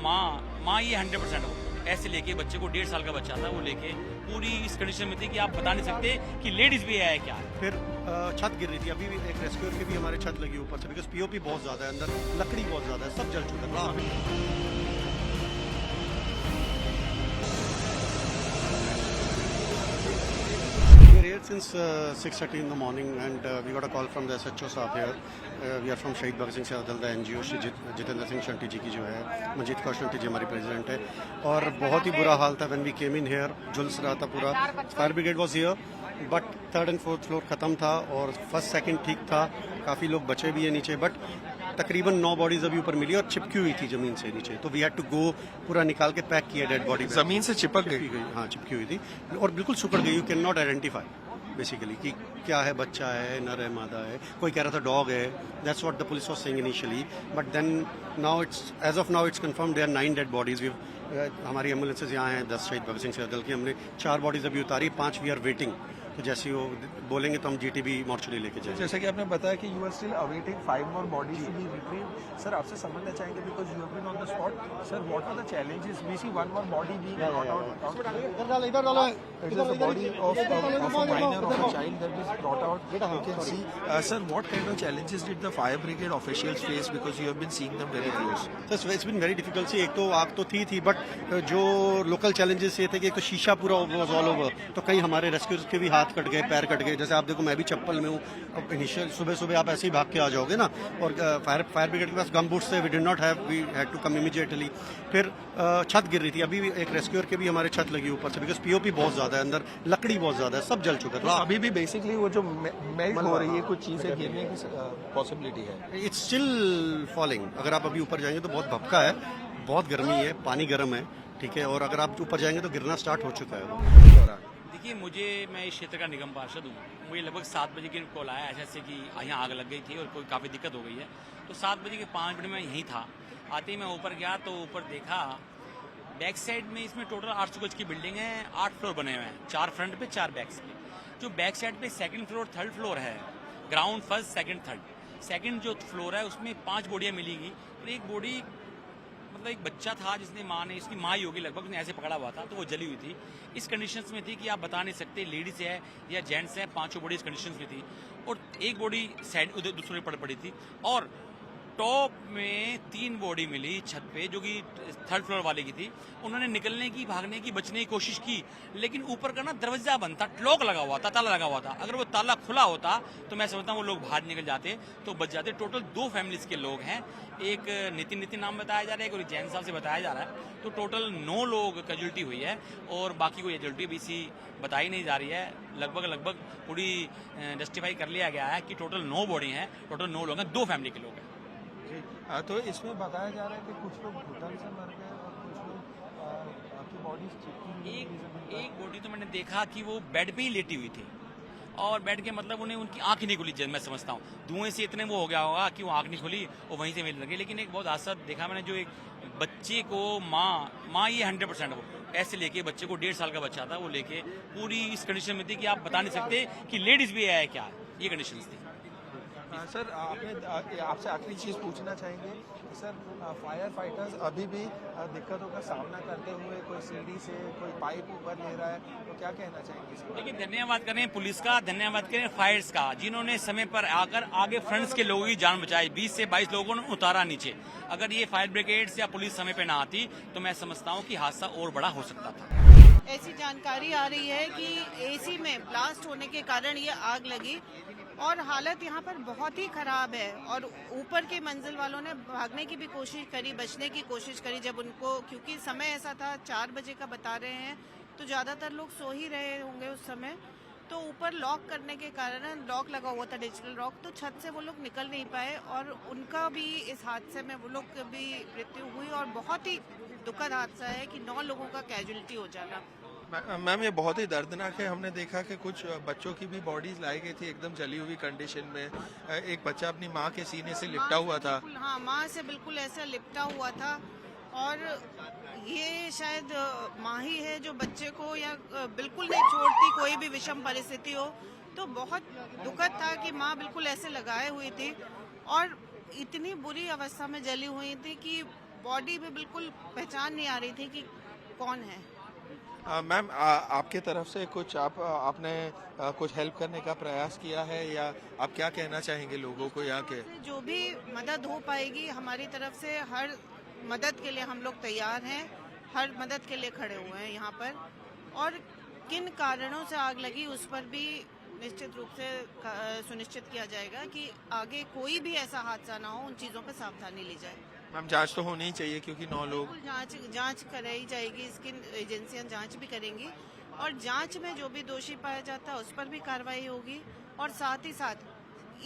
माँ ये 100% हो ऐसे लेके बच्चे को 1.5 साल का बच्चा था वो लेके पूरी इस कंडीशन में थी कि आप बता नहीं सकते कि लेडीज भी है क्या। फिर छत गिर रही थी, अभी भी एक रेस्क्यूअर की भी हमारे छत लगी ऊपर से, बिकॉज पीओपी बहुत ज़्यादा है, अंदर लकड़ी बहुत ज़्यादा है, सब जल चुका है। We are here since 6:30 in the morning and we got a call from the SHO staff here. We are from शहीद भगत सिंह से अदल द NGO श्री जितेंद्र सिंह शंटी जी की जो है, मंजीत कौर शंटी जी हमारी प्रेसिडेंट है, और बहुत ही बुरा हाल था। When we came in here झुलस रहा था पूरा। Fire brigade was here but 3rd and 4th floor ख़त्म था और 1st 2nd ठीक था, काफ़ी लोग बचे भी हैं नीचे, बट तकरीबन 9 बॉडीज अभी ऊपर मिली और चिपकी हुई थी ज़मीन से नीचे, तो वी हैड टू गो पूरा निकाल के पैक किया डेड बॉडी। ज़मीन से चिपक गई? हाँ, चिपकी हुई थी और बिल्कुल सुकड़ गई। You can not identify basically कि क्या है, बच्चा है, नर है, मादा है, कोई कह रहा था डॉग है। That's what the police was saying initially, but then now it's as of now it's confirm there 9 dead bodies. हमारी एम्बुलेंसेज यहाँ हैं 10 शहीद भगत सिंह से अदल की, हमने 4 बॉडीज अभी उतारी, 5 वी आर वेटिंग, तो जैसे ही वो बोलेंगे तो हम जीटीबी मॉर्चरी लेके जाएंगे। जैसे कि आपने बताया कि you are still awaiting 5 more bodies to be retrieved. Sir आपसे समझना चाहेंगे because you have been on the spot, sir what are the challenges? We see 1 more body being brought out. It is the body of a minor, of a child that is brought out. You can see. Sir, what kind of challenges did the fire brigade officials face because you have been seeing them very close? Sir it's been very difficult. सी एक तो आग तो थी but जो local challenges ये थे कि एक तो शीशा पूरा वॉज ऑल ओवर, तो कहीं हमारे रेस्क्यूअर्स के भी हाथ कट गए, पैर कट गए। जैसे आप देखो मैं भी चप्पल में हूँ, अब इनिशियल सुबह आप ऐसे ही भाग के आ जाओगे ना, और फायर ब्रिगेड के पास गम बूट्स थे, we did not have, we had to come immediately. फिर छत गिर रही थी, अभी भी एक रेस्क्यूअर के भी हमारे छत लगी ऊपर से, बिकॉज पीओपी बहुत ज़्यादा है, अंदर लकड़ी बहुत ज़्यादा है, सब जल चुका तो था। अभी भी बेसिकली वो जो मेल्ट हो रही है, कुछ चीज़ें गिरने की पॉसिबिलिटी है। It's still falling. अगर आप अभी ऊपर जाएंगे तो बहुत भपका है, बहुत गर्मी है, पानी गर्म है, ठीक है, और अगर आप ऊपर जाएंगे तो गिरना स्टार्ट हो चुका है। देखिए मैं इस क्षेत्र का निगम पार्षद हूँ। मुझे लगभग 7 बजे की कॉल आया ऐसे कि यहाँ आग लग गई थी और कोई काफ़ी दिक्कत हो गई है, तो 7 बजे के 5 मिनट में यहीं था। आते ही मैं ऊपर गया तो ऊपर देखा बैक साइड में इसमें टोटल 800 गज की बिल्डिंग है, 8 फ्लोर बने हुए हैं, 4 फ्रंट पे 4 बैक्स पे। जो बैक साइड पे 2nd फ्लोर 3rd फ्लोर है, ground 1st 2nd 3rd। 2nd जो फ्लोर है उसमें 5 बॉडियाँ मिलेंगी और एक बॉडी मतलब एक बच्चा था जिसने माँ ने, इसकी माँ ही होगी लगभग, उसने ऐसे पकड़ा हुआ था, तो वो जली हुई थी। इस कंडीशंस में थी कि आप बता नहीं सकते लेडीज है या जेंट्स है, 5 बॉडी इस कंडीशंस में थी और एक बॉडी साइड उधर दूसरे पड़ी थी। और टॉप में 3 बॉडी मिली छत पे जो कि 3rd फ्लोर वाले की थी। उन्होंने निकलने की, भागने की, बचने की कोशिश की, लेकिन ऊपर का ना दरवाजा बंद था, लॉक लगा हुआ था, ताला लगा हुआ था। अगर वो ताला खुला होता तो मैं समझता हूँ वो लोग बाहर निकल जाते तो बच जाते। टोटल 2 फैमिलीज के लोग हैं, एक नितिन नाम बताया जा रहा है, एक और जैन साहब से बताया जा रहा है, तो टोटल 9 लोग कैजुअल्टी हुई है और बाकी कोई कैजुअल्टी भी सी बताई नहीं जा रही है। लगभग पूरी जस्टिफाई कर लिया गया है कि टोटल 9 बॉडी हैं, टोटल 9 लोग हैं, 2 फैमिली के लोग हैं। तो इसमें बताया जा रहा है कि कुछ लोग घुटन से मर गए और कुछ लोग आपकी बॉडी चिपकी। एक बॉडी तो मैंने देखा कि वो बेड पे ही लेटी हुई थी और बेड के मतलब उन्हें उनकी आंख ही नहीं खुली, मैं समझता हूँ धुएं से इतने वो हो गया होगा कि वो आंख नहीं खुली और वहीं से मिलने लगी। लेकिन एक बहुत हादसा देखा मैंने, जो एक बच्चे को माँ ये 100% हो ऐसे लेके बच्चे को 1.5 साल का बच्चा था वो लेके पूरी इस कंडीशन में थी कि आप बता नहीं सकते कि लेडीज भी है क्या, ये कंडीशन थी। सर आपसे आखिरी चीज़ पूछना चाहेंगे सर, फायर फाइटर्स अभी भी दिक्कतों का सामना करते हुए, कोई सीढ़ी से कोई पाइप ऊपर ले रहा है, तो क्या कहना चाहेंगे इसके? देखिए धन्यवाद करें पुलिस का, धन्यवाद करें फायर्स का, जिन्होंने समय पर आकर आगे फ्रंट्स के लोगों की जान बचाई। 20 से 22 लोगों ने उतारा नीचे। अगर ये फायर ब्रिगेड्स या पुलिस समय पर ना आती तो मैं समझता हूँ कि हादसा और बड़ा हो सकता था। ऐसी जानकारी आ रही है कि एसी में ब्लास्ट होने के कारण ये आग लगी और हालत यहाँ पर बहुत ही खराब है और ऊपर के मंजिल वालों ने भागने की भी कोशिश करी, बचने की कोशिश करी जब उनको, क्योंकि समय ऐसा था 4 बजे का बता रहे हैं, तो ज़्यादातर लोग सो ही रहे होंगे उस समय। तो ऊपर लॉक करने के कारण, लॉक लगा हुआ था डिजिटल लॉक, तो छत से वो लोग निकल नहीं पाए और उनका भी इस हादसे में वो लोग की भी मृत्यु हुई और बहुत ही दुखद हादसा है कि 9 लोगों का कैजुअल्टी हो जाना। मैम ये बहुत ही दर्दनाक है। हमने देखा कि कुछ बच्चों की भी बॉडीज लाई गई थी एकदम जली हुई कंडीशन में। एक बच्चा अपनी माँ के सीने से लिपटा हुआ था। हाँ, माँ से बिल्कुल ऐसा लिपटा हुआ था और ये शायद माँ ही है जो बच्चे को या बिल्कुल नहीं छोड़ती कोई भी विषम परिस्थिति हो। तो बहुत दुखद था कि माँ बिल्कुल ऐसे लगाए हुई थी और इतनी बुरी अवस्था में जली हुई थी कि बॉडी भी बिल्कुल पहचान नहीं आ रही थी कि कौन है। मैम आपके तरफ से कुछ आपने कुछ हेल्प करने का प्रयास किया है या आप क्या कहना चाहेंगे लोगों को यहाँ के? जो भी मदद हो पाएगी हमारी तरफ से, हर मदद के लिए हम लोग तैयार हैं, हर मदद के लिए खड़े हुए हैं यहाँ पर। और किन कारणों से आग लगी उस पर भी निश्चित रूप से सुनिश्चित किया जाएगा कि आगे कोई भी ऐसा हादसा ना हो, उन चीज़ों पर सावधानी ली जाए। मैम जांच तो होनी ही चाहिए क्योंकि 9 लोग। जांच कराई जाएगी, इसकी एजेंसियां जांच भी करेंगी और जांच में जो भी दोषी पाया जाता है उस पर भी कार्रवाई होगी। और साथ ही साथ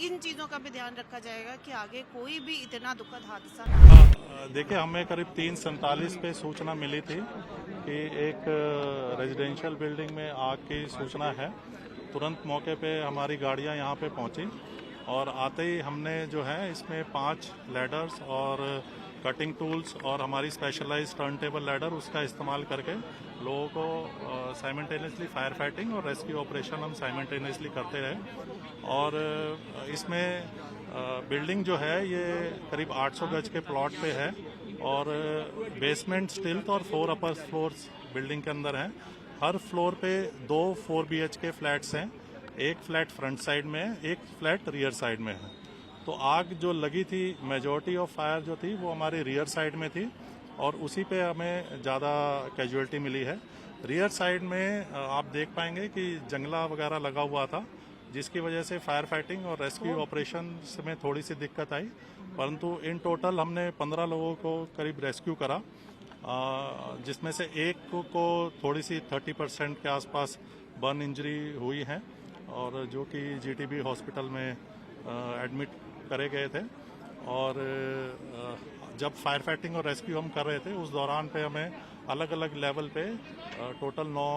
इन चीज़ों का भी ध्यान रखा जाएगा कि आगे कोई भी इतना दुखद हादसा ना हो। देखिए, हमें करीब 3:47 पे सूचना मिली थी कि एक रेजिडेंशियल बिल्डिंग में आग की सूचना है। तुरंत मौके पे हमारी गाड़ियां यहाँ पे पहुंची और आते ही हमने जो है इसमें 5 लैडर्स और कटिंग टूल्स और हमारी स्पेशलाइज्ड टर्न टेबल लैडर उसका इस्तेमाल करके लोगों को साइमल्टेनियसली फायर फाइटिंग और रेस्क्यू ऑपरेशन हम साइमल्टेनियसली करते रहे। और इसमें बिल्डिंग जो है ये करीब 800 गज के प्लॉट पे है और बेसमेंट स्टिल्ट और 4 अपर फ्लोर्स बिल्डिंग के अंदर हैं। हर फ्लोर पे 2 4 BHK फ्लैट्स हैं, एक फ्लैट फ्रंट साइड में है, एक फ्लैट रियर साइड में है। तो आग जो लगी थी, मेजॉरिटी ऑफ फायर जो थी वो हमारी रियर साइड में थी और उसी पे हमें ज़्यादा कैजुअलिटी मिली है। रियर साइड में आप देख पाएंगे कि जंगला वगैरह लगा हुआ था, जिसकी वजह से फायर फाइटिंग और रेस्क्यू ऑपरेशन में थोड़ी सी दिक्कत आई, परंतु इन टोटल हमने 15 लोगों को करीब रेस्क्यू करा, जिसमें से एक को थोड़ी सी 30% के आसपास बर्न इंजरी हुई है और जो कि GTB हॉस्पिटल में एडमिट करे गए थे। और जब फायर फाइटिंग और रेस्क्यू हम कर रहे थे उस दौरान पे हमें अलग अलग लेवल पे टोटल 9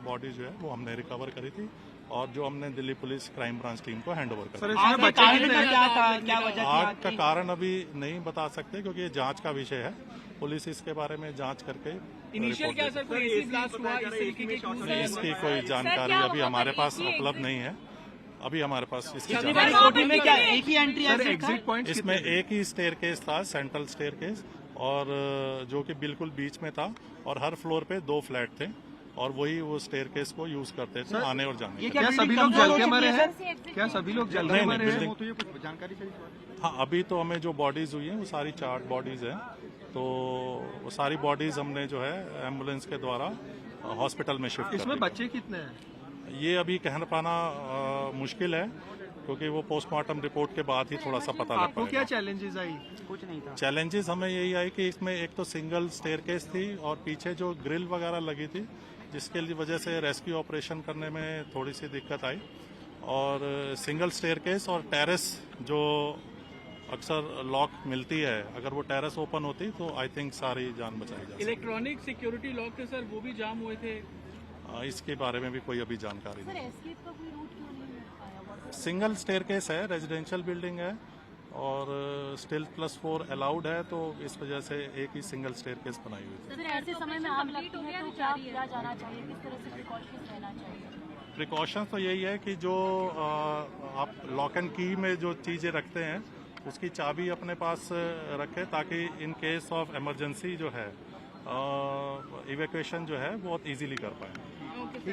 बॉडी जो है वो हमने रिकवर करी थी और जो हमने Delhi police crime branch team को हैंड ओवर कर दिया। आग का कारण अभी नहीं बता सकते क्योंकि ये जांच का विषय है। पुलिस इसके बारे में जांच करके इसकी कोई जानकारी अभी हमारे पास उपलब्ध नहीं है। अभी हमारे पास इसकी जानकारी में क्या एक ही एंट्री है? एग्जिट पॉइंट इसमें एक ही स्टेयरकेस था, सेंट्रल स्टेयरकेस, और जो कि बिल्कुल बीच में था और हर फ्लोर पे 2 फ्लैट थे और वही वो स्टेयरकेस को यूज करते थे आने और जाने के। क्या सभी लोग जल के मरे हैं? क्या सभी लोग जल के मरे हैं? तो ये कुछ जानकारी चाहिए। हाँ, अभी तो हमें जो बॉडीज हुई हैं वो सारी 4 बॉडीज हैं, तो वो सारी बॉडीज हमने जो है एम्बुलेंस के द्वारा हॉस्पिटल में शिफ्ट कर दी। इसमें बच्चे कितने हैं? ये अभी कह पाना मुश्किल है क्योंकि वो पोस्टमार्टम रिपोर्ट के बाद ही थोड़ा सा पता लग आपको क्या पाएगा। Challenges I? कुछ नहीं था। चैलेंजेस हमें यही आई कि इसमें एक तो सिंगल स्टेयरकेस थी और पीछे जो ग्रिल वगैरह लगी थी, जिसके वजह से रेस्क्यू ऑपरेशन करने में थोड़ी सी दिक्कत आई। और सिंगल स्टेयरकेस और टेरेस जो अक्सर लॉक मिलती है, अगर वो टेरेस ओपन होती तो आई थिंक सारी जान बचाई जा सकती। इलेक्ट्रॉनिक सिक्योरिटी लॉक थे सर, वो भी जाम हुए थे। इसके बारे में भी कोई अभी जानकारी नहीं। एस्केप का कोई रूट क्यों नहीं मिल पाया? सिंगल स्टेयरकेस है, रेजिडेंशियल बिल्डिंग है और स्टिल +4 अलाउड है, तो इस वजह से एक ही सिंगल स्टेयरकेस बनाई हुई थी। सर, ऐसे समय में आग लगती है तो क्या किया जाना चाहिए, किस तरह से प्रिकॉशंस लेना चाहिए? प्रिकॉशंस तो यही है कि जो आप लॉक एंड की में जो चीज़ें रखते हैं उसकी चाबी अपने पास रखें ताकि इन केस ऑफ इमरजेंसी जो है इवैक्यूएशन जो है बहुत इजीली कर पाएँ।